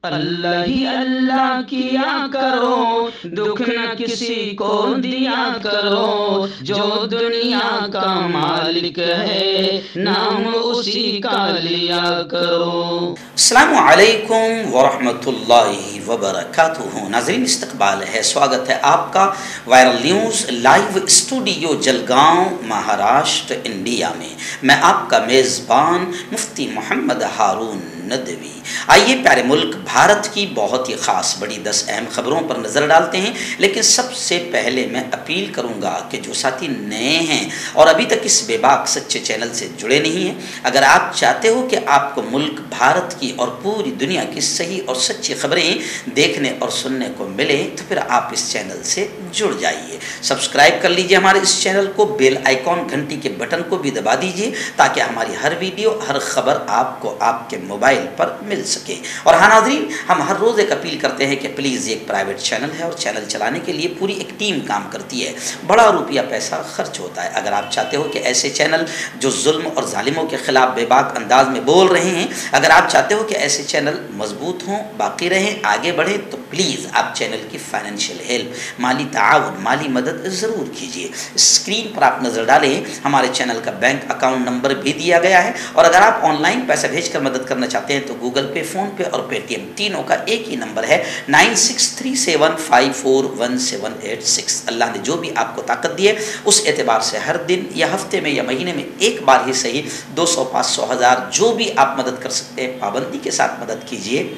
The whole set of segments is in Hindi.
अल्लाह ही अल्लाह किया करो, दुख न किसी को दिया करो, जो दुनिया का मालिक है नाम उसी का लिया करो। अस्सलामु अलैकुम वरहमतुल्लाहि वबरकातुहू। नाज़रीन, इस्तकबाल है, स्वागत है आपका viral news live studio Jalgaon, Maharashtra, India में। मैं आपका मेज़बान मुफ्ती मोहम्मद हारून नदवी। आइए प्यारे मुल्क भारत की बहुत ही ख़ास बड़ी 10 अहम ख़बरों पर नज़र डालते हैं। लेकिन सबसे पहले मैं अपील करूँगा कि जो साथी नए हैं और अभी तक इस बेबाक सच्चे चैनल से जुड़े नहीं हैं, अगर आप चाहते हो कि आपको मुल्क भारत की और पूरी दुनिया की सही और सच्ची खबरें देखने और सुनने को मिले, तो फिर आप इस चैनल से जुड़ जाइए। सब्सक्राइब कर लीजिए हमारे इस चैनल को, बेल आइकॉन घंटी के बटन को भी दबा दीजिए ताकि हमारी हर वीडियो हर खबर आपको आपके मोबाइल पर मिल सके। और हाँ नाज़रीन, हम हर रोज़ एक अपील करते हैं कि प्लीज़, ये एक प्राइवेट चैनल है और चैनल चलाने के लिए पूरी एक टीम काम करती है, बड़ा रुपया पैसा खर्च होता है। अगर आप चाहते हो कि ऐसे चैनल जो जुल्म और जालिमों के ख़िलाफ़ बेबाक अंदाज में बोल रहे हैं, अगर आप चाहते हो कि ऐसे चैनल मजबूत हों, बाकी रहें, आगे बढ़ें, तो प्लीज़ आप चैनल की फाइनेंशियल हेल्प, माली ताउन, माली मदद ज़रूर कीजिए। स्क्रीन पर आप नज़र डालें, हमारे चैनल का बैंक अकाउंट नंबर भी दिया गया है। और अगर आप ऑनलाइन पैसा भेजकर मदद करना चाहते हैं तो गूगल पे, फ़ोन पे और पेटीएम तीनों का एक ही नंबर है 9637541786। अल्लाह ने जो भी आपको ताकत दी है उस एतबार से हर दिन या हफ्ते में या महीने में एक बार ही सही 200, 500, 1000 जो भी आप मदद कर सकते हैं, पाबंदी के साथ मदद कीजिए,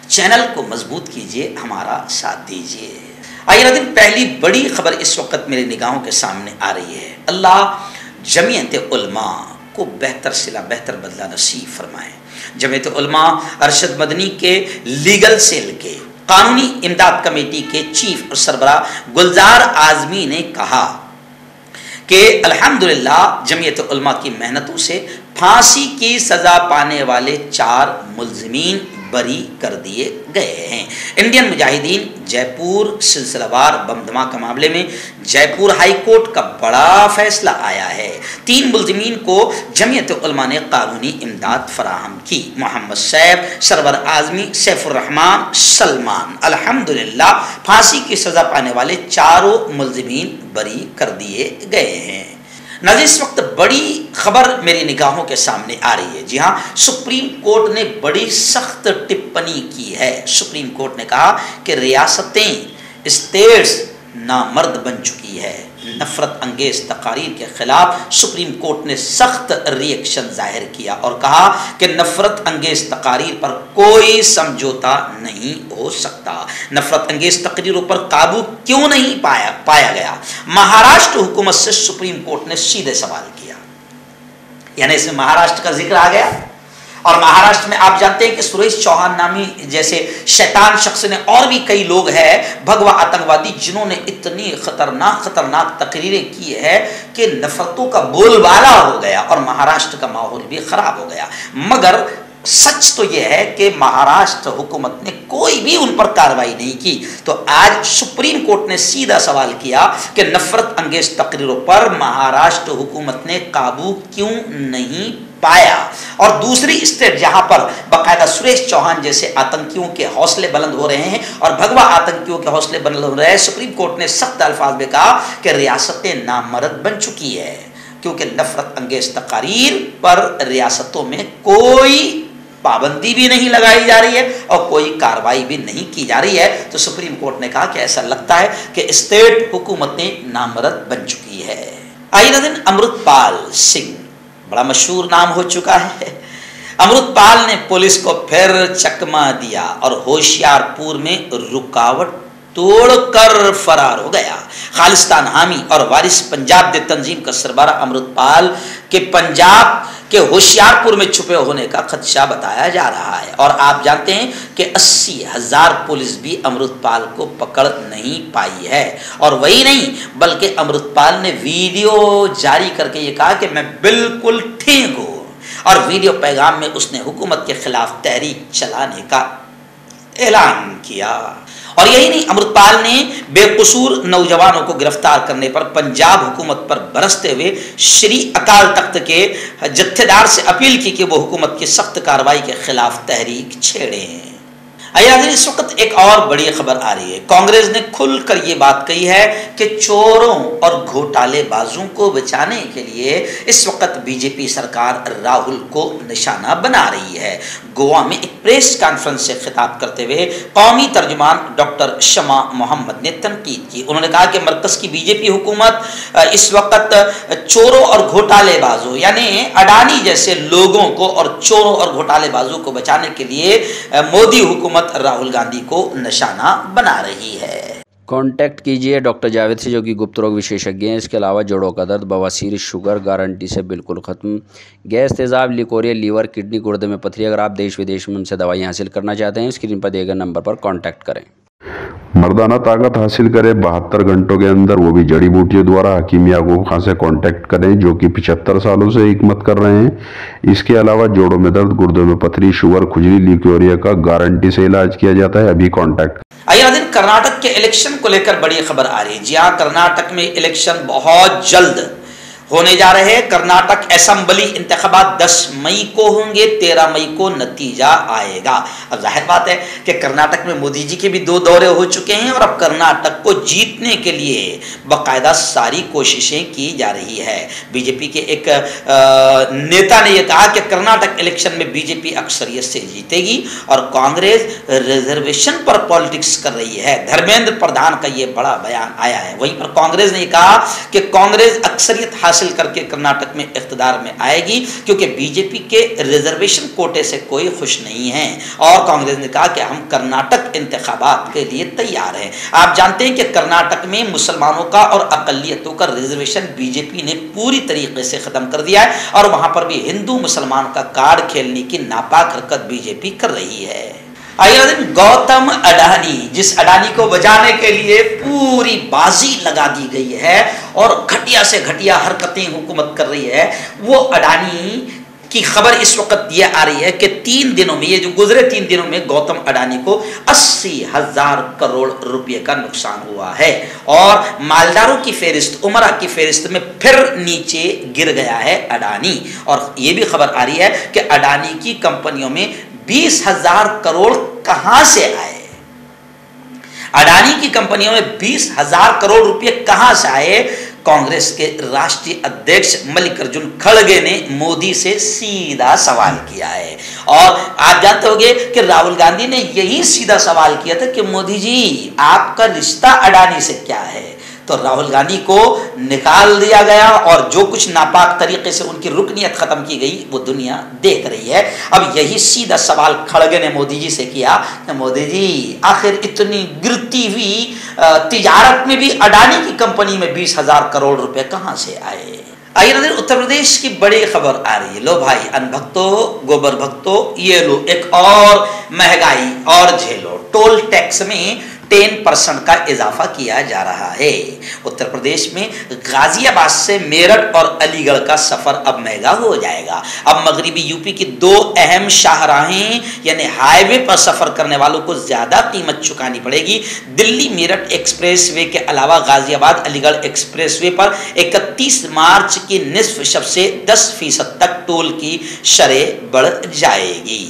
चैनल को मजबूत कीजिए, हमारा साथ दीजिए। आइए नाज़रीन, पहली बड़ी खबर इस वक्त मेरी निगाहों के सामने आ रही है। अल्लाह जमीयत उलमा को बेहतर सिला बेहतर बदला नसीब फरमाए। जमीयत उलमा अरशद मदनी के लीगल सेल के कानूनी इमदाद कमेटी के चीफ और सरबराह गुलजार आजमी ने कहा कि अल्हम्दुलिल्लाह जमीयत उलमा की मेहनतों से फांसी की सज़ा पाने वाले 4 मुल्ज़िमीन बरी कर दिए गए हैं। इंडियन मुजाहिदीन जयपुर सिलसिलावार बम धमाका मामले में जयपुर हाई कोर्ट का बड़ा फैसला आया है। 3 मुल्ज़िमीन को जमीयत उलमा ने कानूनी इमदाद फराहम की। मोहम्मद सैफ, सरवर आजमी, सैफुर रहमान, सलमान, अल्हम्दुलिल्लाह फांसी की सज़ा पाने वाले 4 मुल्ज़िमीन बरी कर दिए गए हैं। नाज़रीन, इस वक्त बड़ी खबर मेरी निगाहों के सामने आ रही है। जी हाँ, सुप्रीम कोर्ट ने बड़ी सख्त टिप्पणी की है। सुप्रीम कोर्ट ने कहा कि रियासतें, स्टेट्स नामर्द बन चुकी है। नफरत अंगेज तकारीर के खिलाफ सुप्रीम कोर्ट ने सख्त रिएक्शन जाहिर किया और कहा कि नफरत अंगेज तकारीर पर कोई समझौता नहीं हो सकता। नफरत अंगेज तकरीरों पर काबू क्यों नहीं पाया गया? महाराष्ट्र हुकूमत से सुप्रीम कोर्ट ने सीधे सवाल किया, यानी इसमें महाराष्ट्र का जिक्र आ गया। और महाराष्ट्र में आप जानते हैं कि सुरेश चौहान नामी जैसे शैतान शख्स ने, और भी कई लोग हैं भगवा आतंकवादी, जिन्होंने इतनी खतरनाक तकरीरें की है कि नफरतों का बोलबाला हो गया और महाराष्ट्र का माहौल भी खराब हो गया। मगर सच तो यह है कि महाराष्ट्र हुकूमत ने कोई भी उन पर कार्रवाई नहीं की। तो आज सुप्रीम कोर्ट ने सीधा सवाल किया कि नफरत अंगेज तकरीरों पर महाराष्ट्र हुकूमत ने काबू क्यों नहीं पाया। और दूसरी स्टेट जहां पर बाकायदा सुरेश चौहान जैसे आतंकियों के हौसले बुलंद हो रहे हैं और भगवा आतंकियों के हौसले बुलंद हो रहे हैं, सुप्रीम कोर्ट ने सख्त अल्फाज में कहा कि रियासतें नामर्द बन चुकी है, क्योंकि नफरत अंगेज तकारीर पर रियासतों में कोई पाबंदी भी नहीं लगाई जा रही है और कोई कार्रवाई भी नहीं की जा रही है। तो सुप्रीम कोर्ट ने कहा कि ऐसा लगता है कि स्टेट हुकूमतें नामर्द बन चुकी है। आइए नाज़रीन, अमृतपाल सिंह बड़ा मशहूर नाम हो चुका है। अमृतपाल ने पुलिस को फिर चकमा दिया और होशियारपुर में रुकावट तोड़कर फरार हो गया। खालिस्तान हामी और वारिस पंजाब दे तंजीम का सरबराह अमृतपाल के पंजाब के होशियारपुर में छुपे होने का खदशा बताया जा रहा है। और आप जानते हैं कि 80,000 पुलिस भी अमृतपाल को पकड़ नहीं पाई है। और वही नहीं, बल्कि अमृतपाल ने वीडियो जारी करके ये कहा कि मैं बिल्कुल ठीक हूँ, और वीडियो पैगाम में उसने हुकूमत के खिलाफ तहरीक चलाने का ऐलान किया। और यही नहीं, अमृतपाल ने बेकसूर नौजवानों को गिरफ्तार करने पर पंजाब हुकूमत पर बरसते हुए श्री अकाल तख्त के जत्थेदार से अपील की कि वो हुकूमत की सख्त कार्रवाई के खिलाफ तहरीक छेड़ें। आइए इस वक्त एक और बड़ी खबर आ रही है। कांग्रेस ने खुलकर ये बात कही है कि चोरों और घोटालेबाजों को बचाने के लिए इस वक्त बीजेपी सरकार राहुल को निशाना बना रही है। गोवा में एक प्रेस कॉन्फ्रेंस से खिताब करते हुए कौमी तर्जुमान डॉक्टर शमा मोहम्मद ने तनकीद की। उन्होंने कहा कि मरकज की बीजेपी हुकूमत इस वक्त चोरों और घोटालेबाजों यानी अडानी जैसे लोगों को और चोरों और घोटालेबाजों को बचाने के लिए मोदी हुकूमत राहुल गांधी को निशाना बना रही है। कांटेक्ट कीजिए डॉक्टर जावेद से, जो कि गुप्त रोग विशेषज्ञ हैं। इसके अलावा जोड़ों का दर्द, बवासीर, शुगर गारंटी से बिल्कुल ख़त्म, गैस, तेज़ाब, लिकोरिया, लीवर, किडनी, गुर्दे में पथरी। अगर आप देश विदेश में उनसे दवाई हासिल करना चाहते हैं, स्क्रीन पर दिए गए नंबर पर कांटेक्ट करें। मर्दाना ताकत हासिल करें 72 घंटों के अंदर, वो भी जड़ी बूटियों द्वारा। हकीम याकूब खान से कांटेक्ट करें, जो कि 75 सालों से हिकमत कर रहे हैं। इसके अलावा जोड़ों में दर्द, गुर्दों में पथरी, शुगर, खुजली, लिकोरिया का गारंटी से इलाज किया जाता है। अभी कांटेक्ट। आइए दिन कर्नाटक के इलेक्शन को लेकर बड़ी खबर आ रही है। जी हाँ, कर्नाटक में इलेक्शन बहुत जल्द होने जा रहे हैं। कर्नाटक असेंबली इंतखाबात 10 मई को होंगे, 13 मई को नतीजा आएगा। अब जाहिर बात है कि कर्नाटक में मोदी जी के भी 2 दौरे हो चुके हैं और अब कर्नाटक को जीतने के लिए बाकायदा सारी कोशिशें की जा रही है। बीजेपी के एक नेता ने यह कहा कि कर्नाटक इलेक्शन में बीजेपी अक्सरियत से जीतेगी और कांग्रेस रिजर्वेशन पर पॉलिटिक्स कर रही है। धर्मेंद्र प्रधान का यह बड़ा बयान आया है। वहीं पर कांग्रेस ने कहा कि कांग्रेस अक्सरियत हासिल करके कर्नाटक में इख्तिदार में आएगी, क्योंकि बीजेपी के रिजर्वेशन कोटे से कोई खुश नहीं है। और कांग्रेस ने कहा कि हम कर्नाटक इंतखाबात के लिए तैयार हैं। आप जानते हैं कि कर्नाटक में मुसलमानों का और अकलियतों का रिजर्वेशन बीजेपी ने पूरी तरीके से खत्म कर दिया है और वहां पर भी हिंदू मुसलमान का कार्ड खेलने की नापाक हरकत बीजेपी कर रही है। आइए गौतम अडानी, जिस अडानी को बचाने के लिए पूरी बाजी लगा दी गई है और घटिया से घटिया हरकतें हुकूमत कर रही है, वो अडानी की खबर इस वक्त यह आ रही है कि 3 दिनों में, ये जो गुजरे 3 दिनों में गौतम अडानी को 80,000 करोड़ रुपए का नुकसान हुआ है और मालदारों की फेरिस्त, उमरा की फेरिस्त में फिर नीचे गिर गया है अडानी। और ये भी खबर आ रही है कि अडानी की कंपनियों में 20,000 करोड़ कहां से आए। अडानी की कंपनियों में 20,000 करोड़ रुपए कहां से आए? कांग्रेस के राष्ट्रीय अध्यक्ष मल्लिकार्जुन खड़गे ने मोदी से सीधा सवाल किया है। और आप जानते होंगे कि राहुल गांधी ने यही सीधा सवाल किया था कि मोदी जी, आपका रिश्ता अडानी से क्या है? तो राहुल गांधी को निकाल दिया गया और जो कुछ नापाक तरीके से उनकी रुकनियत खत्म की गई वो दुनिया देख रही है। अब यही सीधा सवाल खड़गे ने मोदी जी से किया कि मोदी जी, आखिर इतनी गिरती हुई तिजारत में भी अडानी की कंपनी में 20,000 करोड़ रुपए कहां से आए? आइए नजर उत्तर प्रदेश की बड़ी खबर आ रही है। लो भाई अन्न भक्तों, गोबर भक्तों, ये लो एक और महंगाई और झेलो। टोल टैक्स में 10% का इजाफा किया जा रहा है। उत्तर प्रदेश में गाजियाबाद से मेरठ और अलीगढ़ का सफर अब महंगा हो जाएगा। अब मगरिबी यूपी की 2 अहम शाहराहें यानी हाईवे पर सफर करने वालों को ज्यादा कीमत चुकानी पड़ेगी। दिल्ली मेरठ एक्सप्रेसवे के अलावा गाजियाबाद अलीगढ़ एक्सप्रेसवे पर 31 मार्च की निस्फ शब से 10% तक टोल की शरह बढ़ जाएगी।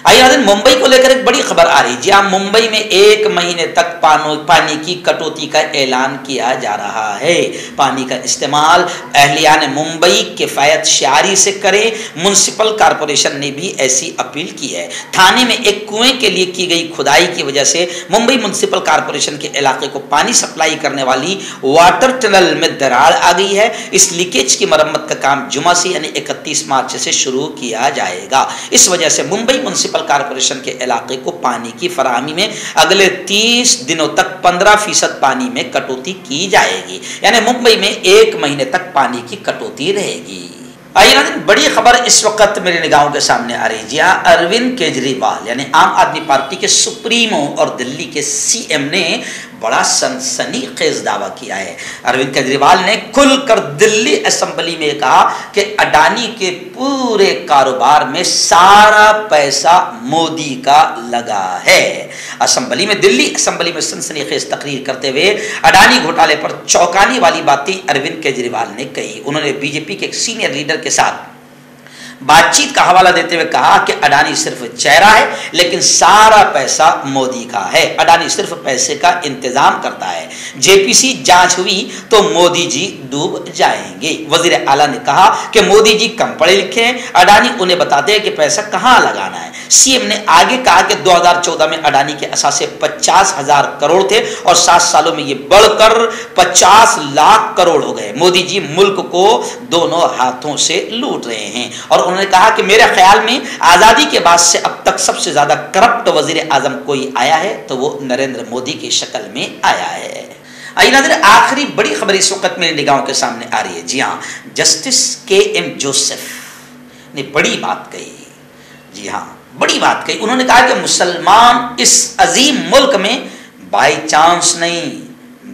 आइए मुंबई को लेकर एक बड़ी खबर आ रही है। जी हाँ, मुंबई में 1 महीने तक पानी की कटौती का ऐलान किया जा रहा है। पानी का इस्तेमाल अहलियान मुंबई किफायत शारी से करें। म्युनिसिपल कॉरपोरेशन ने भी ऐसी अपील की है। थाने में एक कुएं के लिए की गई खुदाई की वजह से मुंबई म्युनिसिपल कॉरपोरेशन के इलाके को पानी सप्लाई करने वाली वाटर टनल में दरार आ गई है। इस लीकेज की मरम्मत का काम जुमा से यानी 31 मार्च से शुरू किया जाएगा। इस वजह से मुंबई म्युनिसिपल कॉरपोरेशन के इलाके को पानी की फराहमी में अगले 30 दिनों तक 15% पानी में कटौती की जाएगी। यानी मुंबई में 1 महीने तक पानी की कटौती रहेगी। आइए ना, बड़ी खबर इस वक्त मेरे निगाहों के सामने आ रही है। जी हाँ, अरविंद केजरीवाल यानी आम आदमी पार्टी के सुप्रीमो और दिल्ली के सीएम ने बड़ा सनसनीखेज दावा किया है। अरविंद केजरीवाल ने खुलकर दिल्ली असेंबली में कहा कि अडानी के पूरे कारोबार में सारा पैसा मोदी का लगा है। असेंबली में, दिल्ली असेंबली में सनसनीखेज तकरीर करते हुए अडानी घोटाले पर चौंकाने वाली बातें अरविंद केजरीवाल ने कही। उन्होंने बीजेपी के एक सीनियर लीडर के साथ बातचीत का हवाला देते हुए कहा कि अडानी सिर्फ चेहरा है, लेकिन सारा पैसा मोदी का है। अडानी सिर्फ पैसे का इंतजाम करता है। जेपीसी जांच हुई तो मोदी जी डूब जाएंगे। वजीर आला ने कहा कि मोदी जी कम पढ़े लिखे हैं, अडानी उन्हें बताते हैं कि पैसा कहां लगाना है। सीएम ने आगे कहा कि 2014 में अडानी के असासे 50,000 करोड़ थे और 7 सालों में ये बढ़कर 50 लाख करोड़ हो गए। मोदी जी मुल्क को दोनों हाथों से लूट रहे हैं और उन्होंने कहा कि मेरे ख्याल में आजादी के बाद से अब तक सबसे ज्यादा करप्ट वजीर आजम कोई आया है तो वो नरेंद्र मोदी की शक्ल में आया है। आइए नाज़रीन, आखिरी बड़ी खबर इस वक्त मेरी निगाहों के सामने आ रही है। जी हाँ, जस्टिस KM जोसेफ ने बड़ी बात कही। जी हाँ, बड़ी बात कही। उन्होंने कहा कि मुसलमान इस अजीम मुल्क में बाई चांस नहीं,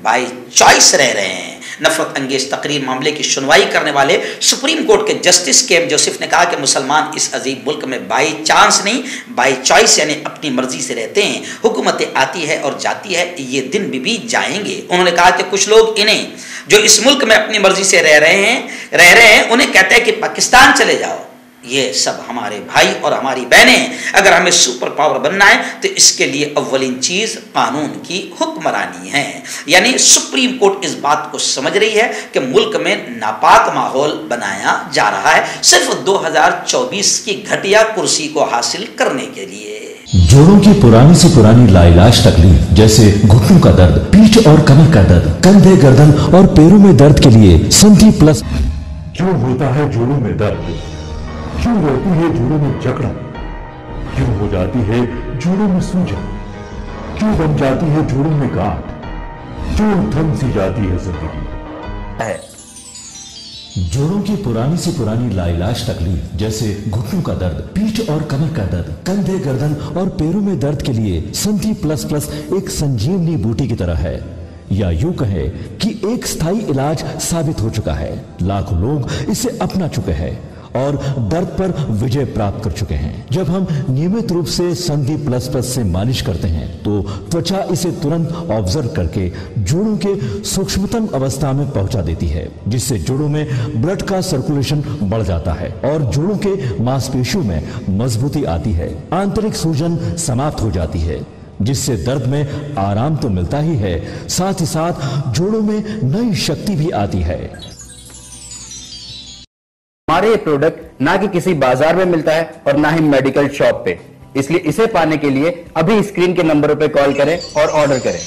बाई चॉइस रह रहे हैं। नफरत अंगेज तकरीर मामले की सुनवाई करने वाले सुप्रीम कोर्ट के जस्टिस KM जोसेफ ने कहा कि मुसलमान इस अजीम मुल्क में बाई चांस नहीं, बाई चॉइस यानी अपनी मर्जी से रहते हैं। हुकूमतें आती है और जाती है, ये दिन भी जाएंगे। उन्होंने कहा कि कुछ लोग इन्हें जो इस मुल्क में अपनी मर्जी से रह रहे हैं उन्हें कहते हैं कि पाकिस्तान चले जाओ। ये सब हमारे भाई और हमारी बहनें। अगर हमें सुपर पावर बनना है तो इसके लिए अव्वलीन चीज कानून की हुक्मरानी है। यानी सुप्रीम कोर्ट इस बात को समझ रही है कि मुल्क में नापाक माहौल बनाया जा रहा है सिर्फ 2024 की घटिया कुर्सी को हासिल करने के लिए। जोड़ों की पुरानी से पुरानी लाइलाज तकलीफ जैसे घुटनों का दर्द, पीठ और कमर का दर्द, कंधे, गर्दन और पैरों में दर्द के लिए संधि प्लस। क्यों होता है जोड़ों में दर्द? क्यों रहती है जोड़ों में जकड़न? क्यों हो जाती है जोड़ों में सूजन? क्यों बन जाती है जोड़ों में गांठ? क्यों थम सी जाती है जिंदगी? जोड़ों की पुरानी से पुरानी लाइलाज तकलीफ जैसे घुटनों का दर्द, पीठ और कमर का दर्द, कंधे, गर्दन और पैरों में दर्द के लिए संधि प्लस प्लस एक संजीवनी बूटी की तरह है, या यूं कहे कि एक स्थायी इलाज साबित हो चुका है। लाखों लोग इसे अपना चुके हैं और दर्द पर विजय प्राप्त कर चुके हैं। जब हम नियमित रूप से संधि प्लस प्लस से मालिश करते हैं तो त्वचा इसे तुरंत ऑब्जर्व करके जोड़ों के सूक्ष्मतम अवस्था में पहुंचा देती है, जिससे जोड़ों में ब्लड का सर्कुलेशन बढ़ जाता है और जोड़ों के मांसपेशियों में मजबूती आती है। आंतरिक सूजन समाप्त हो जाती है, जिससे दर्द में आराम तो मिलता ही है, साथ ही साथ जोड़ों में नई शक्ति भी आती है। हमारे ये प्रोडक्ट ना कि किसी बाजार में मिलता है और ना ही मेडिकल शॉप पे, इसलिए इसे पाने के लिए अभी स्क्रीन के नंबरों पे कॉल करें और ऑर्डर करें।